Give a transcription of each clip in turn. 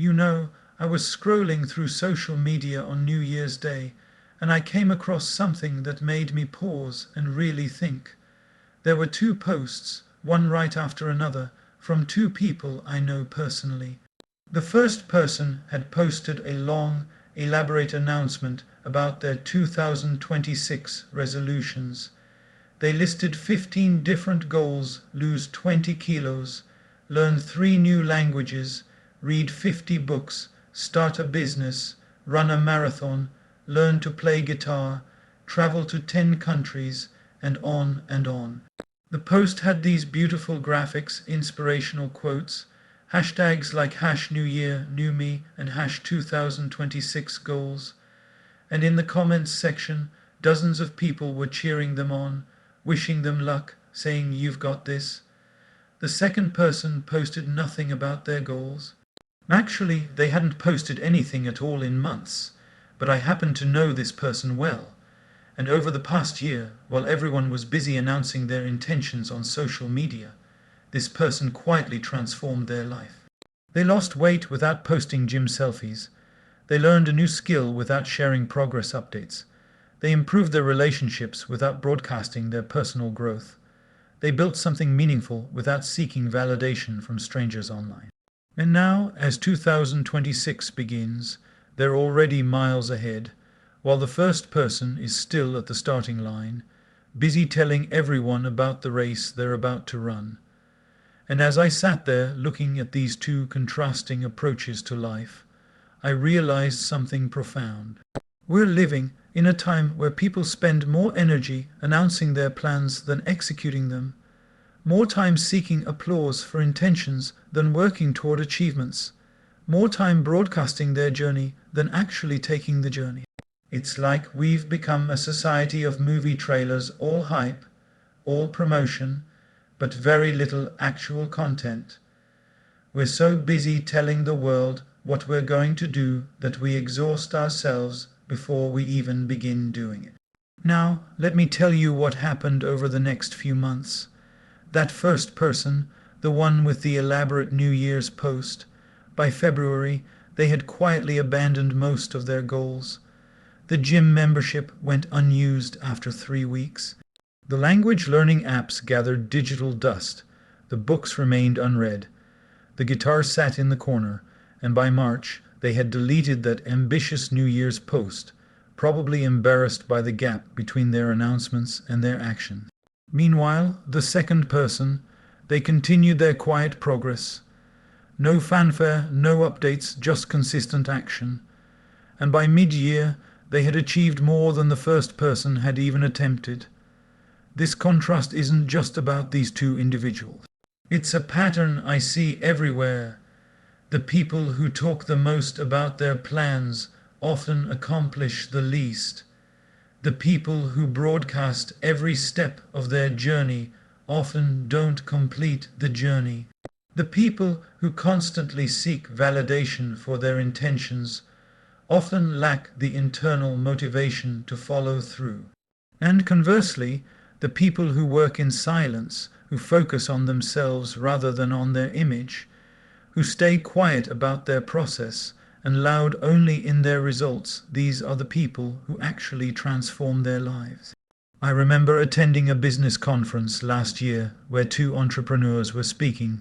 You know, I was scrolling through social media on New Year's Day, and I came across something that made me pause and really think. There were two posts, one right after another, from two people I know personally. The first person had posted a long, elaborate announcement about their 2026 resolutions. They listed 15 different goals: lose 20 kilos, learn 3 new languages, read 50 books, start a business, run a marathon, learn to play guitar, travel to 10 countries, and on and on. The post had these beautiful graphics, inspirational quotes, hashtags like #New Year, New Me and #2026 goals. And in the comments section, dozens of people were cheering them on, wishing them luck, saying you've got this. The second person posted nothing about their goals. Actually, they hadn't posted anything at all in months, but I happened to know this person well. And over the past year, while everyone was busy announcing their intentions on social media, this person quietly transformed their life. They lost weight without posting gym selfies. They learned a new skill without sharing progress updates. They improved their relationships without broadcasting their personal growth. They built something meaningful without seeking validation from strangers online. And now, as 2026 begins, they're already miles ahead, while the first person is still at the starting line, busy telling everyone about the race they're about to run. And as I sat there looking at these two contrasting approaches to life, I realized something profound. We're living in a time where people spend more energy announcing their plans than executing them, more time seeking applause for intentions than working toward achievements, more time broadcasting their journey than actually taking the journey. It's like we've become a society of movie trailers, all hype, all promotion, but very little actual content. We're so busy telling the world what we're going to do that we exhaust ourselves before we even begin doing it. Now, let me tell you what happened over the next few months. That first person, the one with the elaborate New Year's post, by February they had quietly abandoned most of their goals. The gym membership went unused after 3 weeks. The language learning apps gathered digital dust. The books remained unread. The guitar sat in the corner, and by March they had deleted that ambitious New Year's post, probably embarrassed by the gap between their announcements and their action. Meanwhile, the second person, they continued their quiet progress. No fanfare, no updates, just consistent action. And by mid-year, they had achieved more than the first person had even attempted. This contrast isn't just about these two individuals. It's a pattern I see everywhere. The people who talk the most about their plans often accomplish the least. The people who broadcast every step of their journey often don't complete the journey. The people who constantly seek validation for their intentions often lack the internal motivation to follow through. And conversely, the people who work in silence, who focus on themselves rather than on their image, who stay quiet about their process and loud only in their results, these are the people who actually transform their lives. I remember attending a business conference last year where two entrepreneurs were speaking.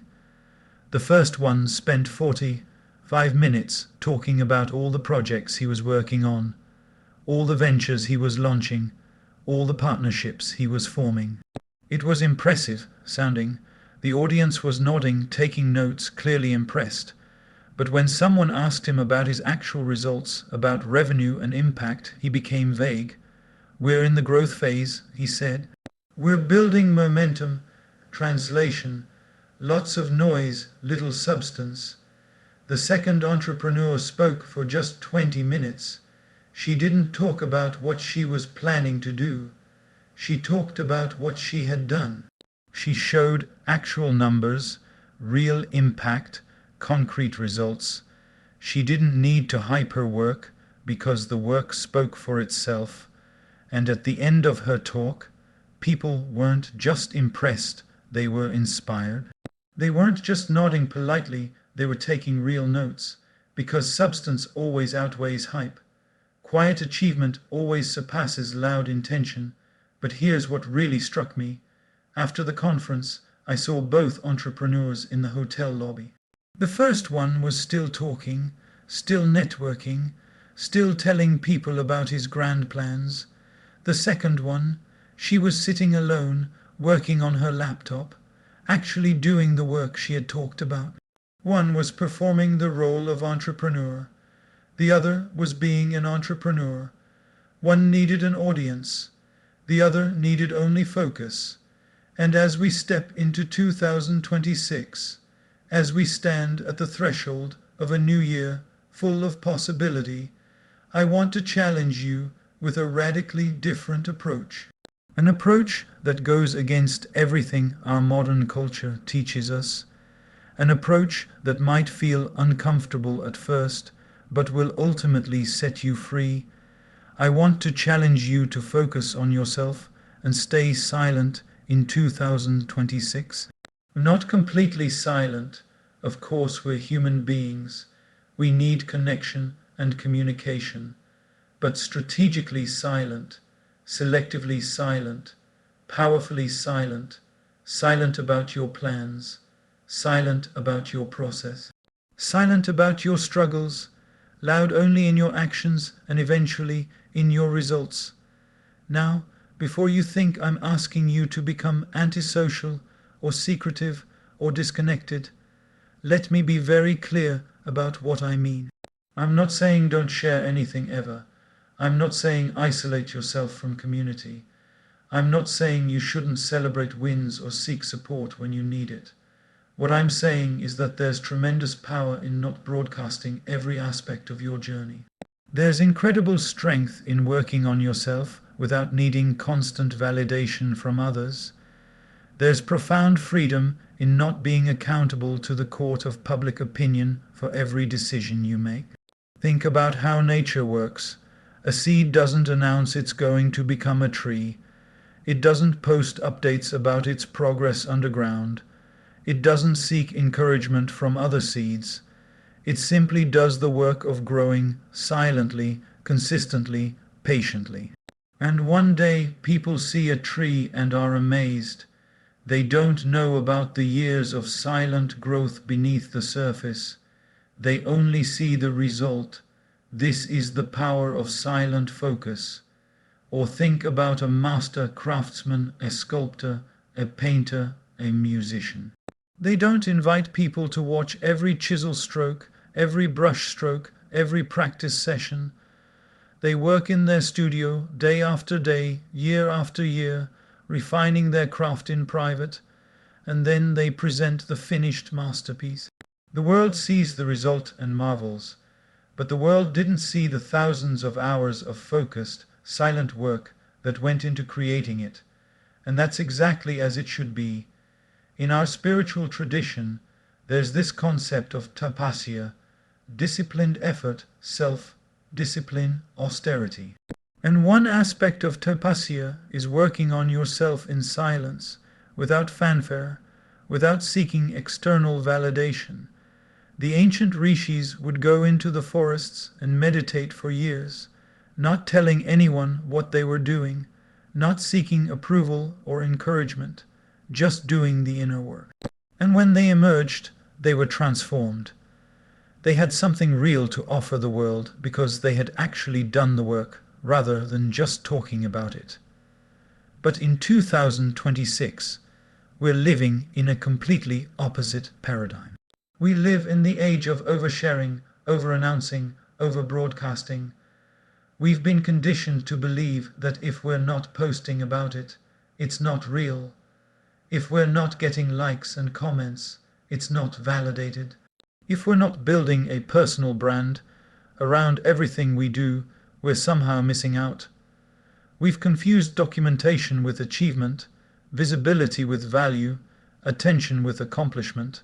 The first one spent 45 minutes talking about all the projects he was working on, all the ventures he was launching, all the partnerships he was forming. It was impressive sounding. The audience was nodding, taking notes, clearly impressed. But when someone asked him about his actual results, about revenue and impact, he became vague. We're in the growth phase, he said. We're building momentum. Translation: lots of noise, little substance. The second entrepreneur spoke for just 20 minutes. She didn't talk about what she was planning to do. She talked about what she had done. She showed actual numbers, real impact, concrete results. She didn't need to hype her work because the work spoke for itself. And at the end of her talk, people weren't just impressed, they were inspired. They weren't just nodding politely, they were taking real notes, because substance always outweighs hype. Quiet achievement always surpasses loud intention. But here's what really struck me. After the conference, I saw both entrepreneurs in the hotel lobby. The first one was still talking, still networking, still telling people about his grand plans. The second one, she was sitting alone, working on her laptop, actually doing the work she had talked about. One was performing the role of entrepreneur. The other was being an entrepreneur. One needed an audience. The other needed only focus. And as we step into 2026, as we stand at the threshold of a new year full of possibility, I want to challenge you with a radically different approach. An approach that goes against everything our modern culture teaches us. An approach that might feel uncomfortable at first, but will ultimately set you free. I want to challenge you to focus on yourself and stay silent in 2026. Not completely silent. Of course, we're human beings. We need connection and communication. But strategically silent, selectively silent, powerfully silent, silent about your plans, silent about your process, silent about your struggles, loud only in your actions and eventually in your results. Now, before you think I'm asking you to become antisocial or secretive or disconnected, let me be very clear about what I mean. I'm not saying don't share anything ever. I'm not saying isolate yourself from community. I'm not saying you shouldn't celebrate wins or seek support when you need it. What I'm saying is that there's tremendous power in not broadcasting every aspect of your journey. There's incredible strength in working on yourself without needing constant validation from others. There's profound freedom in not being accountable to the court of public opinion for every decision you make. Think about how nature works. A seed doesn't announce it's going to become a tree. It doesn't post updates about its progress underground. It doesn't seek encouragement from other seeds. It simply does the work of growing silently, consistently, patiently. And one day people see a tree and are amazed. They don't know about the years of silent growth beneath the surface. They only see the result. This is the power of silent focus. Or think about a master craftsman, a sculptor, a painter, a musician. They don't invite people to watch every chisel stroke, every brush stroke, every practice session. They work in their studio day after day, year after year, refining their craft in private, and then they present the finished masterpiece. The world sees the result and marvels, but the world didn't see the thousands of hours of focused, silent work that went into creating it. And that's exactly as it should be. In our spiritual tradition, there's this concept of tapasya, disciplined effort, self-discipline, austerity. And one aspect of tapasya is working on yourself in silence, without fanfare, without seeking external validation. The ancient rishis would go into the forests and meditate for years, not telling anyone what they were doing, not seeking approval or encouragement, just doing the inner work. And when they emerged, they were transformed. They had something real to offer the world because they had actually done the work rather than just talking about it. But in 2026, we're living in a completely opposite paradigm. We live in the age of oversharing, over-announcing, over-broadcasting. We've been conditioned to believe that if we're not posting about it, it's not real. If we're not getting likes and comments, it's not validated. If we're not building a personal brand around everything we do, we're somehow missing out. We've confused documentation with achievement, visibility with value, attention with accomplishment.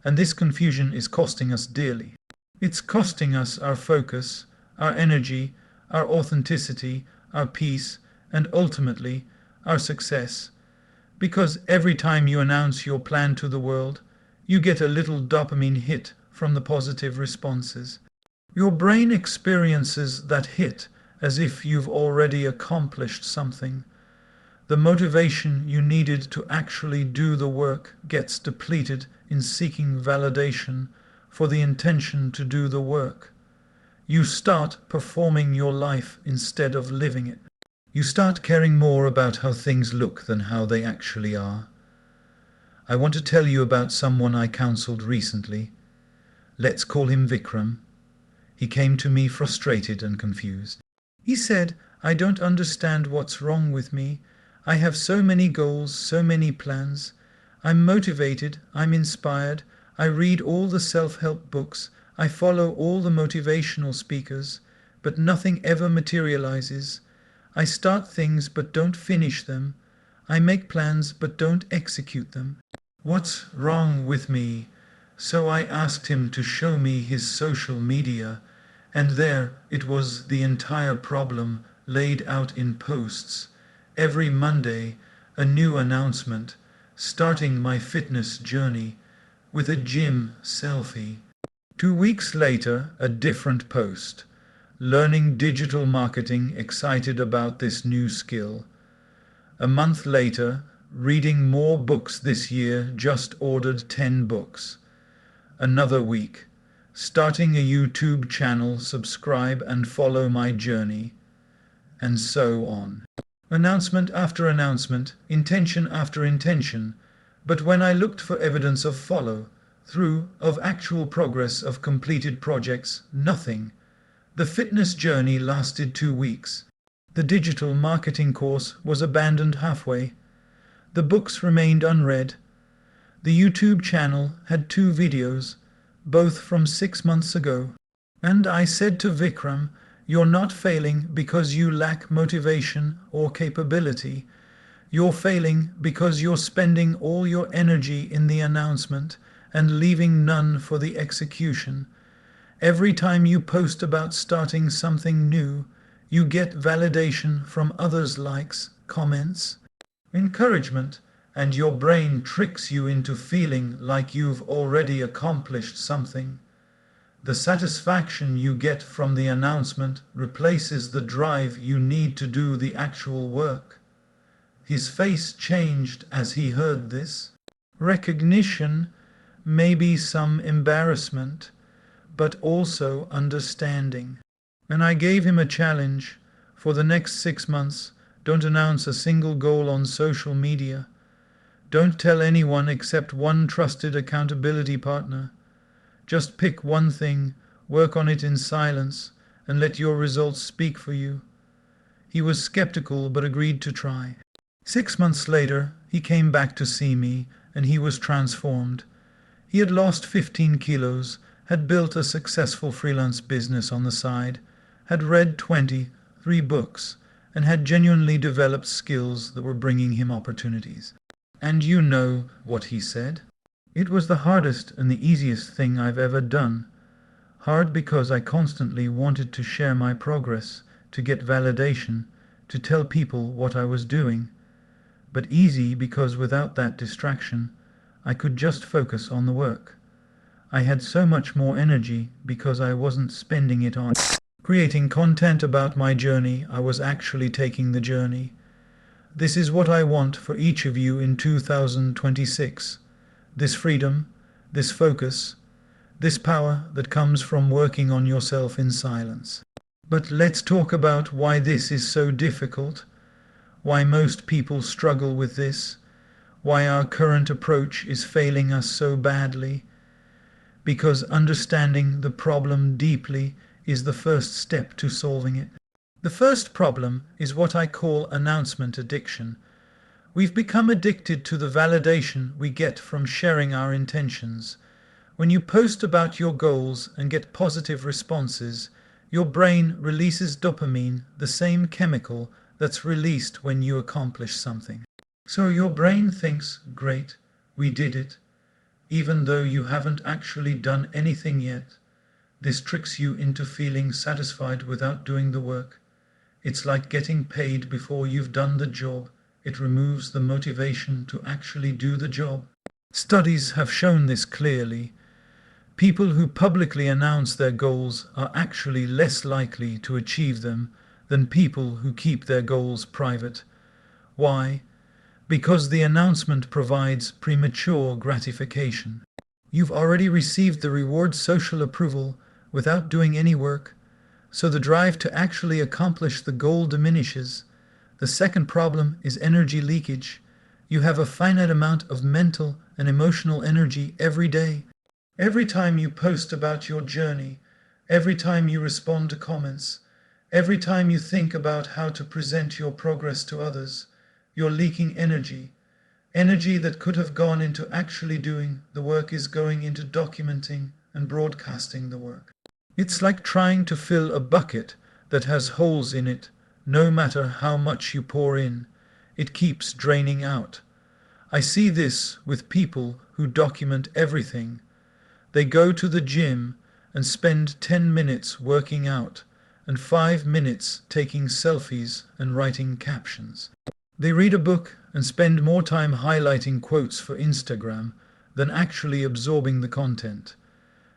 And this confusion is costing us dearly. It's costing us our focus, our energy, our authenticity, our peace, and ultimately, our success. Because every time you announce your plan to the world, you get a little dopamine hit from the positive responses. Your brain experiences that hit as if you've already accomplished something. The motivation you needed to actually do the work gets depleted in seeking validation for the intention to do the work. You start performing your life instead of living it. You start caring more about how things look than how they actually are. I want to tell you about someone I counseled recently. Let's call him Vikram. He came to me frustrated and confused. He said, "I don't understand what's wrong with me. I have so many goals, so many plans. I'm motivated, I'm inspired. I read all the self-help books. I follow all the motivational speakers, but nothing ever materializes. I start things but don't finish them. I make plans but don't execute them. What's wrong with me?" So I asked him to show me his social media, and there it was, the entire problem laid out in posts. Every Monday, a new announcement, starting my fitness journey, with a gym selfie. 2 weeks later, a different post. Learning digital marketing, excited about this new skill. A month later, reading more books this year, just ordered 10 books. Another week, starting a YouTube channel, subscribe and follow my journey. And so on. Announcement after announcement, intention after intention. But when I looked for evidence of follow-through, of actual progress, of completed projects, nothing. The fitness journey lasted 2 weeks. The digital marketing course was abandoned halfway. The books remained unread. The YouTube channel had 2 videos, both from 6 months ago. And I said to Vikram, "You're not failing because you lack motivation or capability. You're failing because you're spending all your energy in the announcement and leaving none for the execution. Every time you post about starting something new, you get validation from others' likes, comments, encouragement, and your brain tricks you into feeling like you've already accomplished something. The satisfaction you get from the announcement replaces the drive you need to do the actual work." His face changed as he heard this. Recognition, maybe some embarrassment, but also understanding. And I gave him a challenge. For the next 6 months, don't announce a single goal on social media. Don't tell anyone except one trusted accountability partner. Just pick one thing, work on it in silence, and let your results speak for you. He was skeptical but agreed to try. 6 months later, he came back to see me, and he was transformed. He had lost 15 kilos, had built a successful freelance business on the side, had read 23 books, and had genuinely developed skills that were bringing him opportunities. And you know what he said? "It was the hardest and the easiest thing I've ever done. Hard because I constantly wanted to share my progress, to get validation, to tell people what I was doing. But easy because without that distraction, I could just focus on the work. I had so much more energy because I wasn't spending it on creating content about my journey. I was actually taking the journey. This is what I want for each of you in 2026. This freedom, this focus, this power that comes from working on yourself in silence." But let's talk about why this is so difficult, why most people struggle with this, why our current approach is failing us so badly. Because understanding the problem deeply is the first step to solving it. The first problem is what I call announcement addiction. We've become addicted to the validation we get from sharing our intentions. When you post about your goals and get positive responses, your brain releases dopamine, the same chemical that's released when you accomplish something. So your brain thinks, "Great, we did it," even though you haven't actually done anything yet. This tricks you into feeling satisfied without doing the work. It's like getting paid before you've done the job. It removes the motivation to actually do the job. Studies have shown this clearly. People who publicly announce their goals are actually less likely to achieve them than people who keep their goals private. Why? Because the announcement provides premature gratification. You've already received the reward social approval without doing any work, so the drive to actually accomplish the goal diminishes. The second problem is energy leakage. You have a finite amount of mental and emotional energy every day. Every time you post about your journey, every time you respond to comments, every time you think about how to present your progress to others, you're leaking energy. Energy that could have gone into actually doing the work is going into documenting and broadcasting the work. It's like trying to fill a bucket that has holes in it. No matter how much you pour in, it keeps draining out. I see this with people who document everything. They go to the gym and spend 10 minutes working out and 5 minutes taking selfies and writing captions. They read a book and spend more time highlighting quotes for Instagram than actually absorbing the content.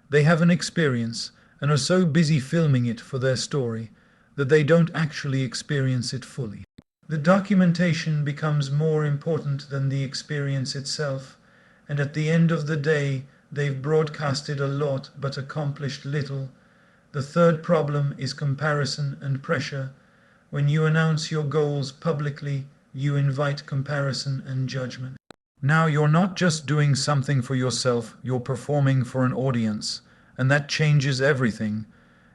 They have an experience and are so busy filming it for their story that they don't actually experience it fully. The documentation becomes more important than the experience itself, and at the end of the day, they've broadcasted a lot but accomplished little. The third problem is comparison and pressure. When you announce your goals publicly, you invite comparison and judgment. Now you're not just doing something for yourself, you're performing for an audience, and that changes everything.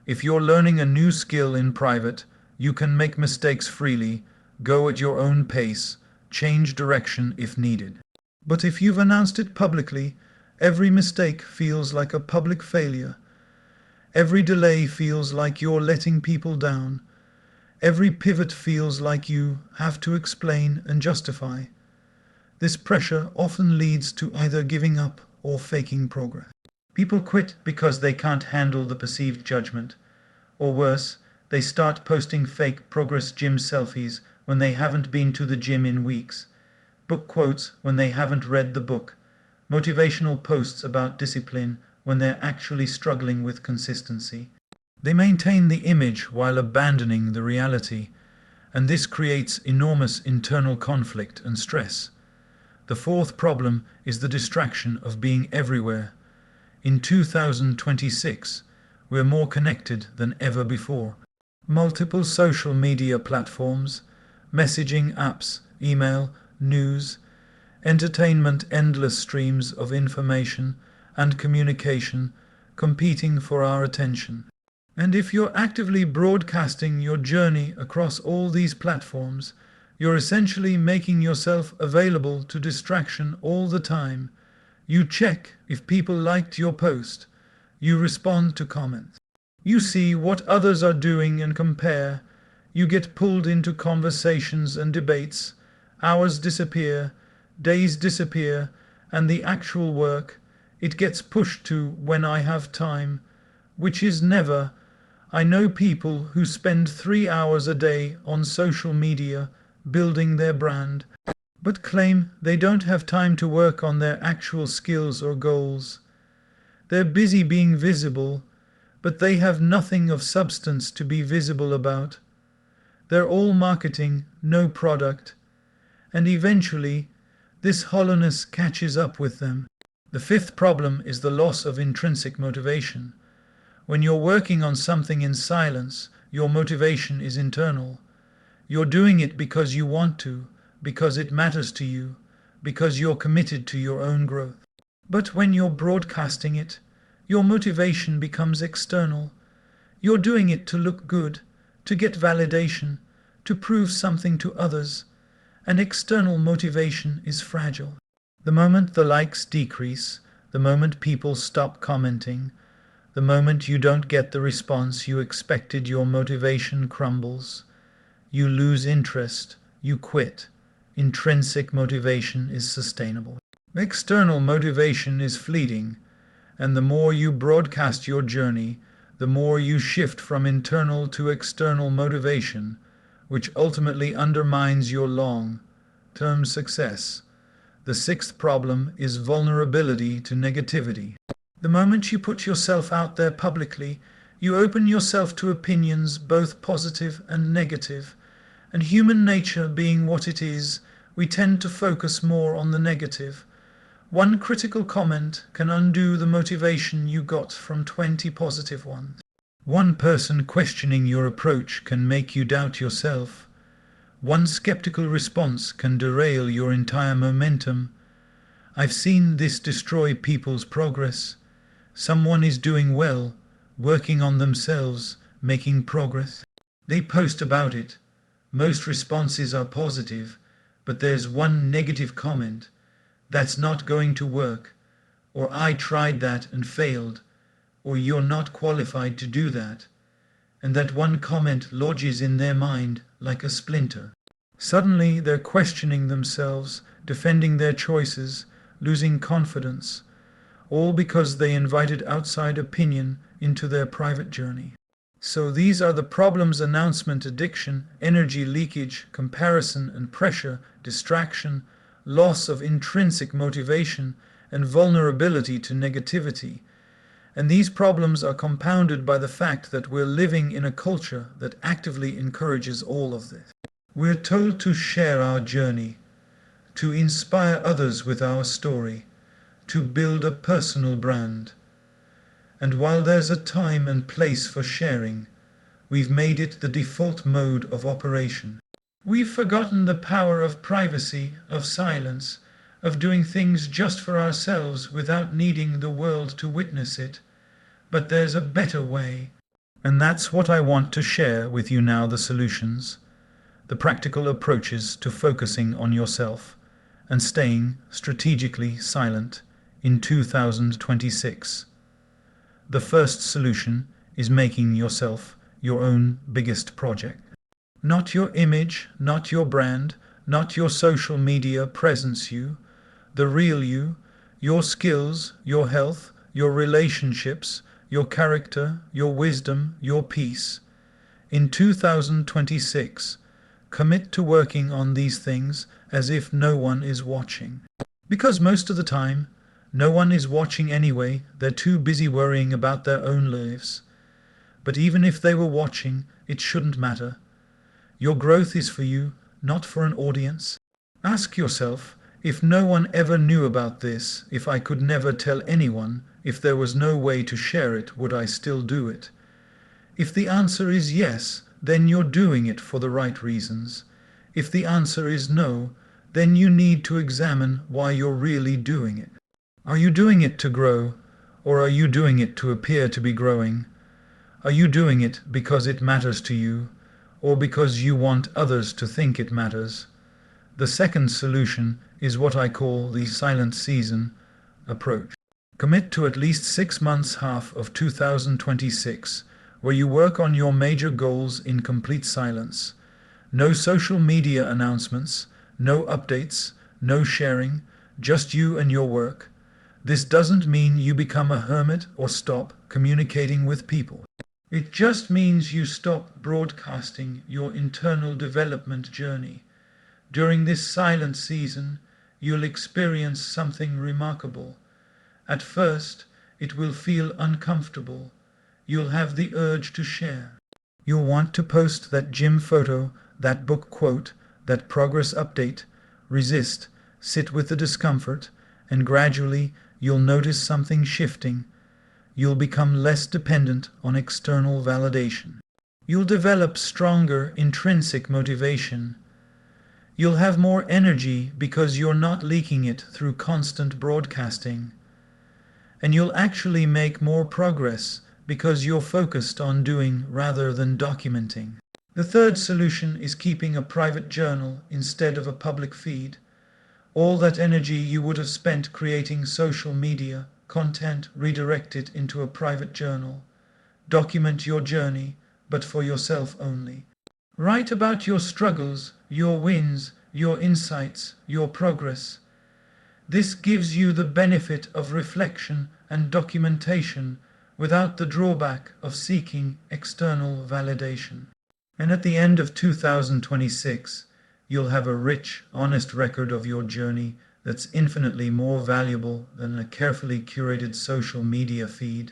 If you're learning a new skill in private, you can make mistakes freely, go at your own pace, change direction if needed. But if you've announced it publicly, every mistake feels like a public failure. Every delay feels like you're letting people down. Every pivot feels like you have to explain and justify. This pressure often leads to either giving up or faking progress. People quit because they can't handle the perceived judgment. Or worse, they start posting fake progress gym selfies when they haven't been to the gym in weeks, book quotes when they haven't read the book, motivational posts about discipline when they're actually struggling with consistency. They maintain the image while abandoning the reality, and this creates enormous internal conflict and stress. The fourth problem is the distraction of being everywhere. In 2026, we're more connected than ever before. Multiple social media platforms, messaging apps, email, news, entertainment, endless streams of information and communication competing for our attention. And if you're actively broadcasting your journey across all these platforms, you're essentially making yourself available to distraction all the time. You check if people liked your post. You respond to comments. You see what others are doing and compare. You get pulled into conversations and debates. Hours disappear, days disappear, and the actual work, it gets pushed to when I have time, which is never. I know people who spend 3 hours a day on social media building their brand, but claim they don't have time to work on their actual skills or goals. They're busy being visible, but they have nothing of substance to be visible about. They're all marketing, no product, and eventually this hollowness catches up with them. The fifth problem is the loss of intrinsic motivation. When you're working on something in silence, your motivation is internal. You're doing it because you want to, because it matters to you, because you're committed to your own growth. But when you're broadcasting it, your motivation becomes external. You're doing it to look good, to get validation, to prove something to others. And external motivation is fragile. The moment the likes decrease, the moment people stop commenting, the moment you don't get the response you expected, your motivation crumbles. You lose interest, you quit. Intrinsic motivation is sustainable. External motivation is fleeting, and the more you broadcast your journey, the more you shift from internal to external motivation, which ultimately undermines your long-term success. The sixth problem is vulnerability to negativity. The moment you put yourself out there publicly, you open yourself to opinions both positive and negative, and human nature being what it is, we tend to focus more on the negative. One critical comment can undo the motivation you got from 20 positive ones. One person questioning your approach can make you doubt yourself. One skeptical response can derail your entire momentum. I've seen this destroy people's progress. Someone is doing well, working on themselves, making progress. They post about it. Most responses are positive, but there's one negative comment. That's not going to work, or I tried that and failed, or you're not qualified to do that. And that one comment lodges in their mind like a splinter. Suddenly they're questioning themselves, defending their choices, losing confidence, all because they invited outside opinion into their private journey. So these are the problems: announcement addiction, energy leakage, comparison and pressure, distraction, loss of intrinsic motivation, and vulnerability to negativity. And these problems are compounded by the fact that we're living in a culture that actively encourages all of this. We're told to share our journey, to inspire others with our story, to build a personal brand. And while there's a time and place for sharing, we've made it the default mode of operation. We've forgotten the power of privacy, of silence, of doing things just for ourselves without needing the world to witness it. But there's a better way. And that's what I want to share with you now: the solutions, the practical approaches to focusing on yourself and staying strategically silent in 2026. The first solution is making yourself your own biggest project. Not your image, not your brand, not your social media presence you, the real you, your skills, your health, your relationships, your character, your wisdom, your peace. In 2026, commit to working on these things as if no one is watching. Because most of the time, no one is watching anyway. They're too busy worrying about their own lives. But even if they were watching, it shouldn't matter. Your growth is for you, not for an audience. Ask yourself, if no one ever knew about this, if I could never tell anyone, if there was no way to share it, would I still do it? If the answer is yes, then you're doing it for the right reasons. If the answer is no, then you need to examine why you're really doing it. Are you doing it to grow, or are you doing it to appear to be growing? Are you doing it because it matters to you, or because you want others to think it matters? The second solution is what I call the silent season approach. Commit to at least 6 months, half of 2026, where you work on your major goals in complete silence. No social media announcements, no updates, no sharing, just you and your work. This doesn't mean you become a hermit or stop communicating with people. It just means you stop broadcasting your internal development journey. During this silent season, you'll experience something remarkable. At first, it will feel uncomfortable. You'll have the urge to share. You'll want to post that gym photo, that book quote, that progress update. Resist, sit with the discomfort, and gradually you'll notice something shifting. You'll become less dependent on external validation. You'll develop stronger intrinsic motivation. You'll have more energy because you're not leaking it through constant broadcasting. And you'll actually make more progress because you're focused on doing rather than documenting. The third solution is keeping a private journal instead of a public feed. All that energy you would have spent creating social media content, redirect it into a private journal. Document your journey, but for yourself only. Write about your struggles, your wins, your insights, your progress. This gives you the benefit of reflection and documentation without the drawback of seeking external validation. And at the end of 2026, you'll have a rich, honest record of your journey that's infinitely more valuable than a carefully curated social media feed.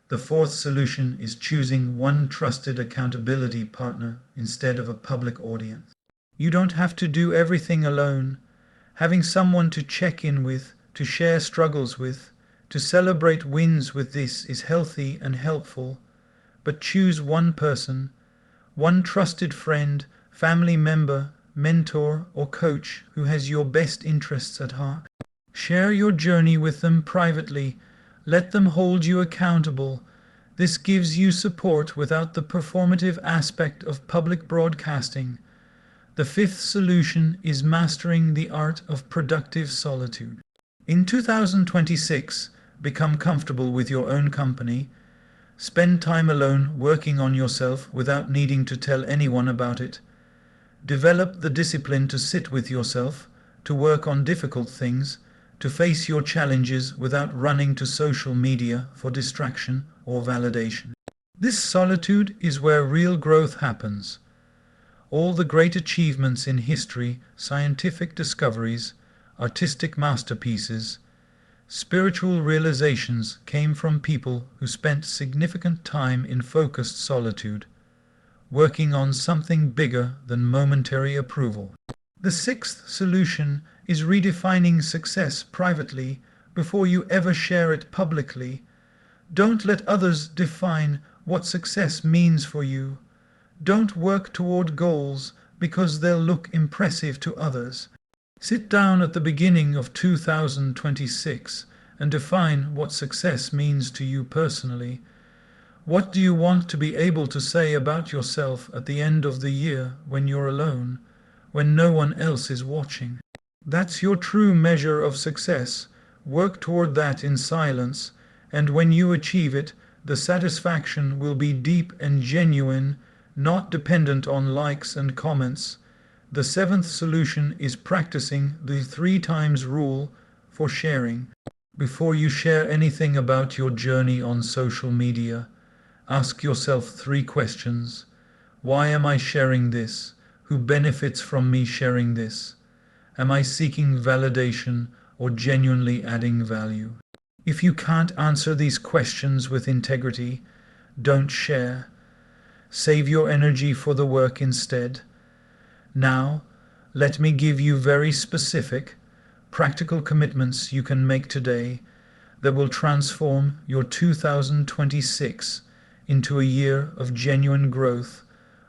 The fourth solution is choosing one trusted accountability partner instead of a public audience. You don't have to do everything alone. Having someone to check in with, to share struggles with, to celebrate wins with, this is healthy and helpful. But choose one person, one trusted friend, family member, mentor, or coach who has your best interests at heart. Share your journey with them privately. Let them hold you accountable. This gives you support without the performative aspect of public broadcasting. The fifth solution is mastering the art of productive solitude. In 2026, become comfortable with your own company. Spend time alone working on yourself without needing to tell anyone about it. Develop the discipline to sit with yourself, to work on difficult things, to face your challenges without running to social media for distraction or validation. This solitude is where real growth happens. All the great achievements in history, scientific discoveries, artistic masterpieces, spiritual realizations came from people who spent significant time in focused solitude, working on something bigger than momentary approval. The sixth solution is redefining success privately before you ever share it publicly. Don't let others define what success means for you. Don't work toward goals because they'll look impressive to others. Sit down at the beginning of 2026 and define what success means to you personally. What do you want to be able to say about yourself at the end of the year when you're alone, when no one else is watching? That's your true measure of success. Work toward that in silence, and when you achieve it, the satisfaction will be deep and genuine, not dependent on likes and comments. The seventh solution is practicing the 3 times rule for sharing. Before you share anything about your journey on social media, ask yourself 3 questions. Why am I sharing this? Who benefits from me sharing this? Am I seeking validation or genuinely adding value? If you can't answer these questions with integrity, don't share. Save your energy for the work instead. Now, let me give you very specific, practical commitments you can make today that will transform your 2026 into a year of genuine growth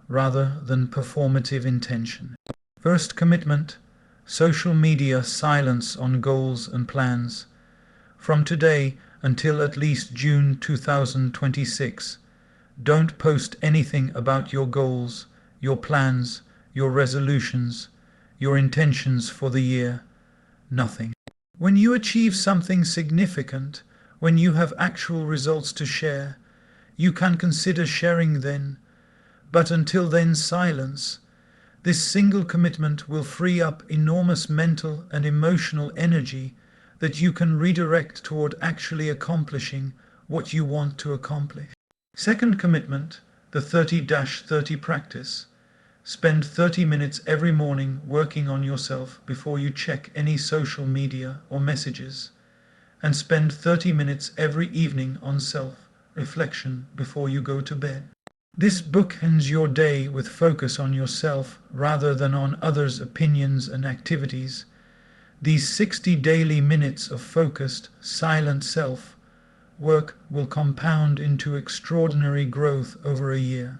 rather than performative intention. First commitment: social media silence on goals and plans. From today until at least June 2026, don't post anything about your goals, your plans, your resolutions, your intentions for the year. Nothing. When you achieve something significant, when you have actual results to share, you can consider sharing then. But until then, silence. This single commitment will free up enormous mental and emotional energy that you can redirect toward actually accomplishing what you want to accomplish. Second commitment, the 30-30 practice. Spend 30 minutes every morning working on yourself before you check any social media or messages, and spend 30 minutes every evening on self-reflection before you go to bed. This bookends your day with focus on yourself rather than on others' opinions and activities. These 60 daily minutes of focused, silent self-work will compound into extraordinary growth over a year.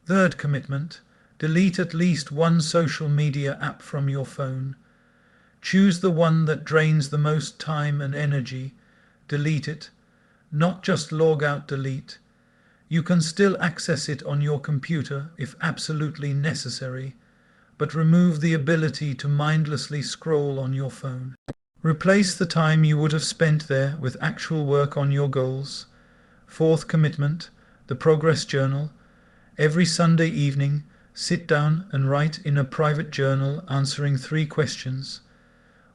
Third commitment: delete at least one social media app from your phone. Choose the one that drains the most time and energy. Delete it. Not just log out, delete. You can still access it on your computer if absolutely necessary, but remove the ability to mindlessly scroll on your phone. Replace the time you would have spent there with actual work on your goals. Fourth commitment, the progress journal. Every Sunday evening, sit down and write in a private journal answering 3 questions.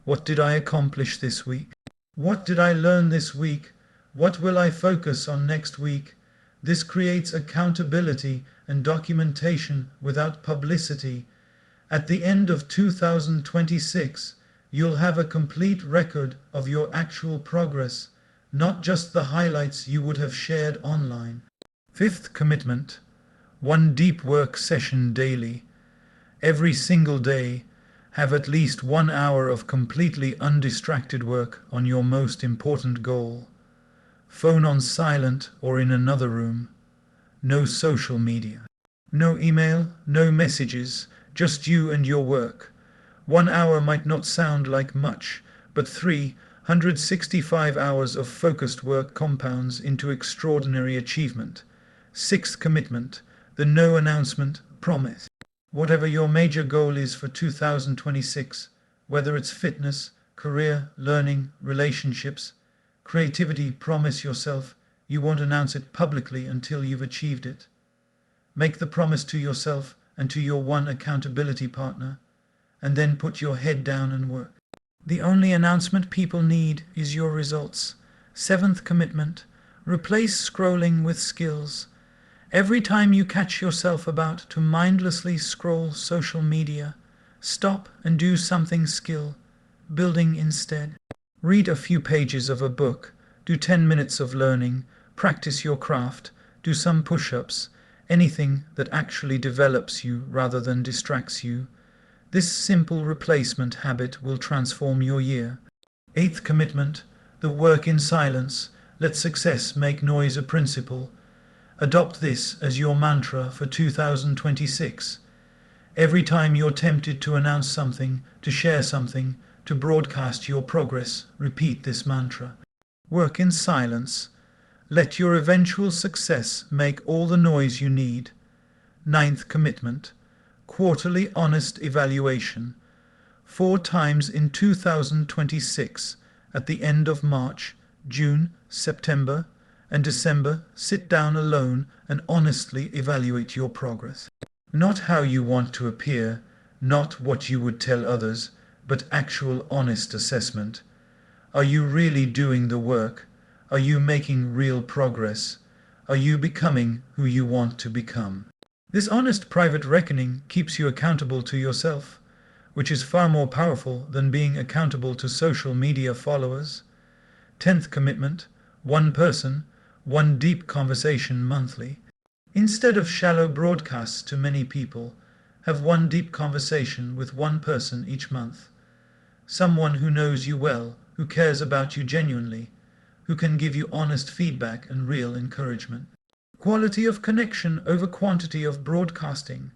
What did I accomplish this week? What did I learn this week? What will I focus on next week? This creates accountability and documentation without publicity. At the end of 2026, You'll have a complete record of your actual progress, not just the highlights you would have shared online. Fifth commitment: one deep work session daily. Every single day, have at least 1 hour of completely undistracted work on your most important goal. Phone on silent or in another room. No social media. No email, no messages, just you and your work. 1 hour might not sound like much, but 365 hours of focused work compounds into extraordinary achievement. Sixth commitment: the no announcement promise. Whatever your major goal is for 2026, whether it's fitness, career, learning, relationships, creativity, promise yourself you won't announce it publicly until you've achieved it. Make the promise to yourself and to your one accountability partner, and then put your head down and work. The only announcement people need is your results. Seventh commitment: replace scrolling with skills. Every time you catch yourself about to mindlessly scroll social media, stop and do something building instead. Read a few pages of a book, do 10 minutes of learning, practice your craft, do some push-ups, anything that actually develops you rather than distracts you. This simple replacement habit will transform your year. Eighth commitment: the work in silence. Let success make noise a principle. Adopt this as your mantra for 2026. Every time you're tempted to announce something, to share something, to broadcast your progress, repeat this mantra. Work in silence. Let your eventual success make all the noise you need. Ninth commitment: quarterly honest evaluation. 4 times in 2026, at the end of March, June, September, and December, sit down alone and honestly evaluate your progress. Not how you want to appear, not what you would tell others, but actual honest assessment. Are you really doing the work? Are you making real progress? Are you becoming who you want to become? This honest private reckoning keeps you accountable to yourself, which is far more powerful than being accountable to social media followers. 10th commitment: one person, one deep conversation monthly. Instead of shallow broadcasts to many people, have one deep conversation with one person each month. Someone who knows you well, who cares about you genuinely, who can give you honest feedback and real encouragement. Quality of connection over quantity of broadcasting.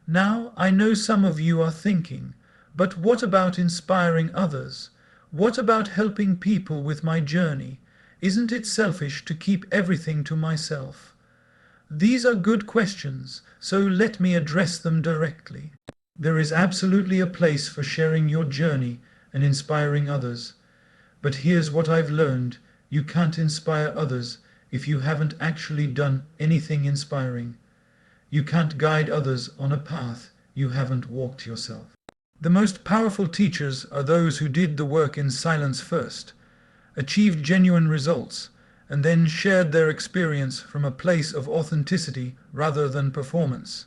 Now, I know some of you are thinking, but what about inspiring others? What about helping people with my journey? Isn't it selfish to keep everything to myself? These are good questions, so let me address them directly. There is absolutely a place for sharing your journey and inspiring others. But here's what I've learned: you can't inspire others if you haven't actually done anything inspiring. You can't guide others on a path you haven't walked yourself. The most powerful teachers are those who did the work in silence first, achieved genuine results, and then shared their experience from a place of authenticity rather than performance.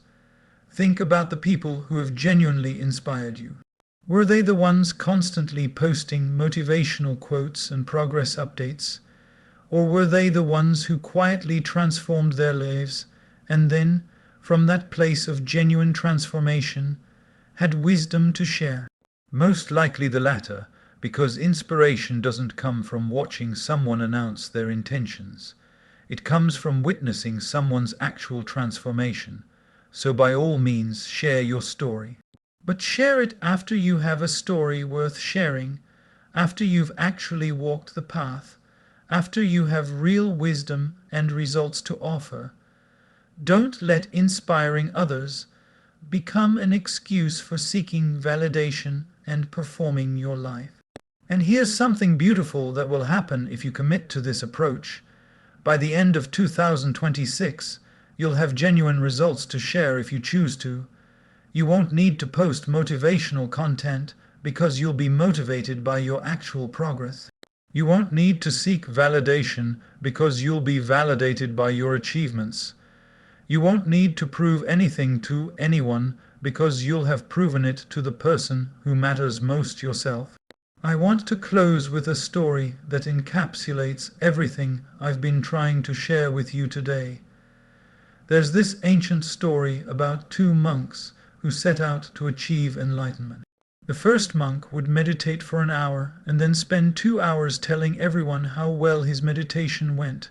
Think about the people who have genuinely inspired you. Were they the ones constantly posting motivational quotes and progress updates? Or were they the ones who quietly transformed their lives and then, from that place of genuine transformation, had wisdom to share? Most likely the latter, because inspiration doesn't come from watching someone announce their intentions. It comes from witnessing someone's actual transformation. So by all means, share your story. But share it after you have a story worth sharing, after you've actually walked the path, after you have real wisdom and results to offer. Don't let inspiring others become an excuse for seeking validation and performing your life. And here's something beautiful that will happen if you commit to this approach. By the end of 2026, you'll have genuine results to share if you choose to. You won't need to post motivational content because you'll be motivated by your actual progress. You won't need to seek validation because you'll be validated by your achievements. You won't need to prove anything to anyone because you'll have proven it to the person who matters most, yourself. I want to close with a story that encapsulates everything I've been trying to share with you today. There's this ancient story about two monks who set out to achieve enlightenment. The first monk would meditate for an hour and then spend 2 hours telling everyone how well his meditation went,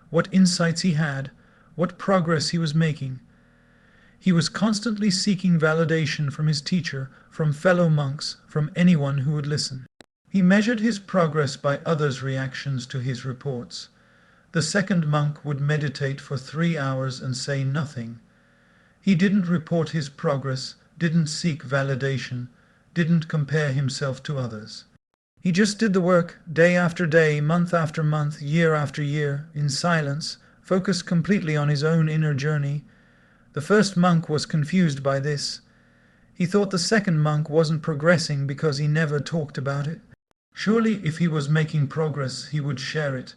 what insights he had, what progress he was making. He was constantly seeking validation from his teacher, from fellow monks, from anyone who would listen. He measured his progress by others' reactions to his reports. The second monk would meditate for 3 hours and say nothing. He didn't report his progress, didn't seek validation, didn't compare himself to others. He just did the work, day after day, month after month, year after year, in silence, focused completely on his own inner journey. The first monk was confused by this. He thought the second monk wasn't progressing because he never talked about it. Surely if he was making progress, he would share it.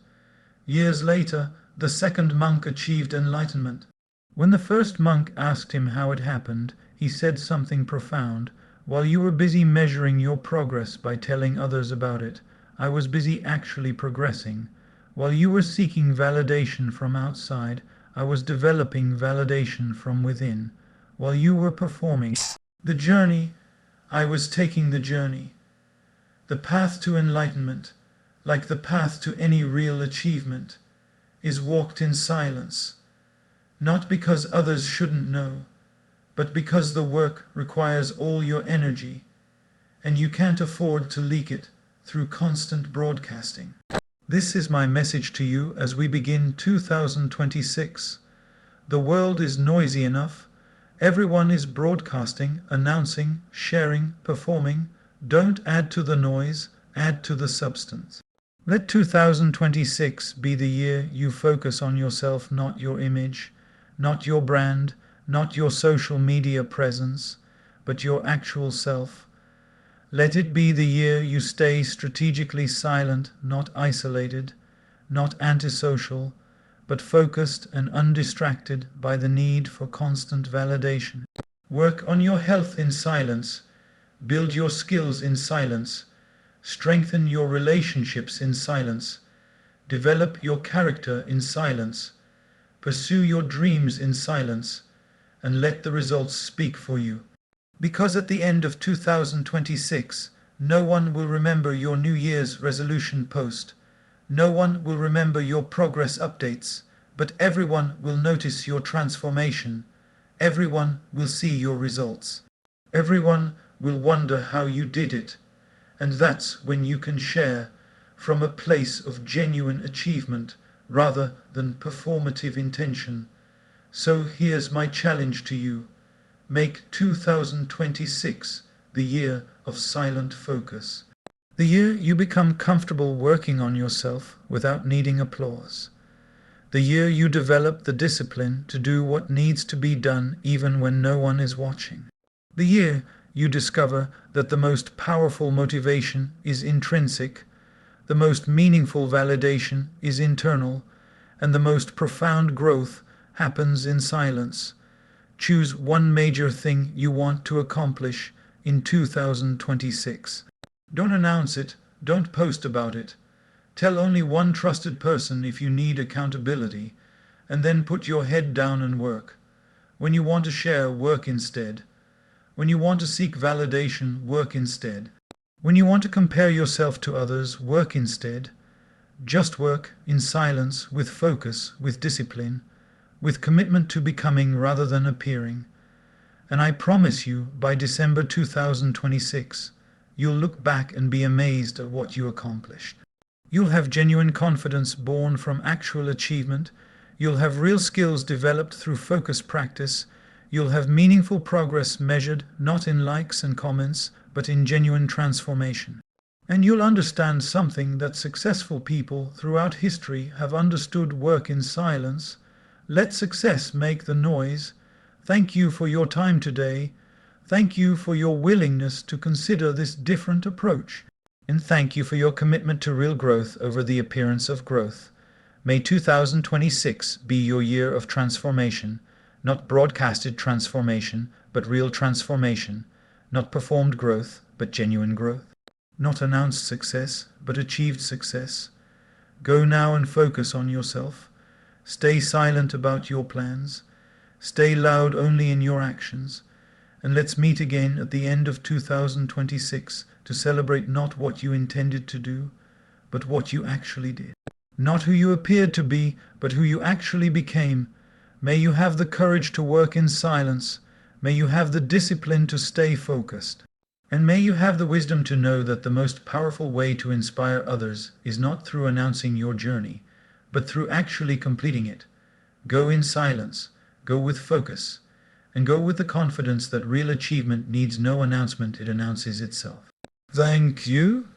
Years later, the second monk achieved enlightenment. When the first monk asked him how it happened, he said something profound. While you were busy measuring your progress by telling others about it, I was busy actually progressing. While you were seeking validation from outside, I was developing validation from within. While you were performing the journey, I was taking the journey. The path to enlightenment, like the path to any real achievement, is walked in silence, not because others shouldn't know, but because the work requires all your energy, and you can't afford to leak it through constant broadcasting. This is my message to you as we begin 2026. The world is noisy enough. Everyone is broadcasting, announcing, sharing, performing. Don't add to the noise, add to the substance. Let 2026 be the year you focus on yourself, not your image, not your brand, not your social media presence, but your actual self. Let it be the year you stay strategically silent, not isolated, not antisocial, but focused and undistracted by the need for constant validation. Work on your health in silence, build your skills in silence, strengthen your relationships in silence, develop your character in silence, pursue your dreams in silence, and let the results speak for you. Because at the end of 2026, no one will remember your New Year's resolution post. No one will remember your progress updates, but everyone will notice your transformation. Everyone will see your results. Everyone will wonder how you did it. And that's when you can share from a place of genuine achievement rather than performative intention. So here's my challenge to you. Make 2026 the year of silent focus. The year you become comfortable working on yourself without needing applause. The year you develop the discipline to do what needs to be done even when no one is watching. The year you discover that the most powerful motivation is intrinsic, the most meaningful validation is internal, and the most profound growth happens in silence. Choose one major thing you want to accomplish in 2026. Don't announce it, don't post about it. Tell only one trusted person if you need accountability, and then put your head down and work. When you want to share, work instead. When you want to seek validation, work instead. When you want to compare yourself to others, work instead. Just work in silence, with focus, with discipline, with commitment to becoming rather than appearing. And I promise you, by December 2026, you'll look back and be amazed at what you accomplished. You'll have genuine confidence born from actual achievement. You'll have real skills developed through focused practice. You'll have meaningful progress measured not in likes and comments, but in genuine transformation. And you'll understand something that successful people throughout history have understood: work in silence. Let success make the noise. Thank you for your time today. Thank you for your willingness to consider this different approach. And thank you for your commitment to real growth over the appearance of growth. May 2026 be your year of transformation, not broadcasted transformation, but real transformation, not performed growth, but genuine growth. Not announced success, but achieved success. Go now and focus on yourself. Stay silent about your plans. Stay loud only in your actions. And let's meet again at the end of 2026 to celebrate not what you intended to do, but what you actually did. Not who you appeared to be, but who you actually became. May you have the courage to work in silence. May you have the discipline to stay focused. And may you have the wisdom to know that the most powerful way to inspire others is not through announcing your journey, but through actually completing it. Go in silence, go with focus, and go with the confidence that real achievement needs no announcement, it announces itself. Thank you.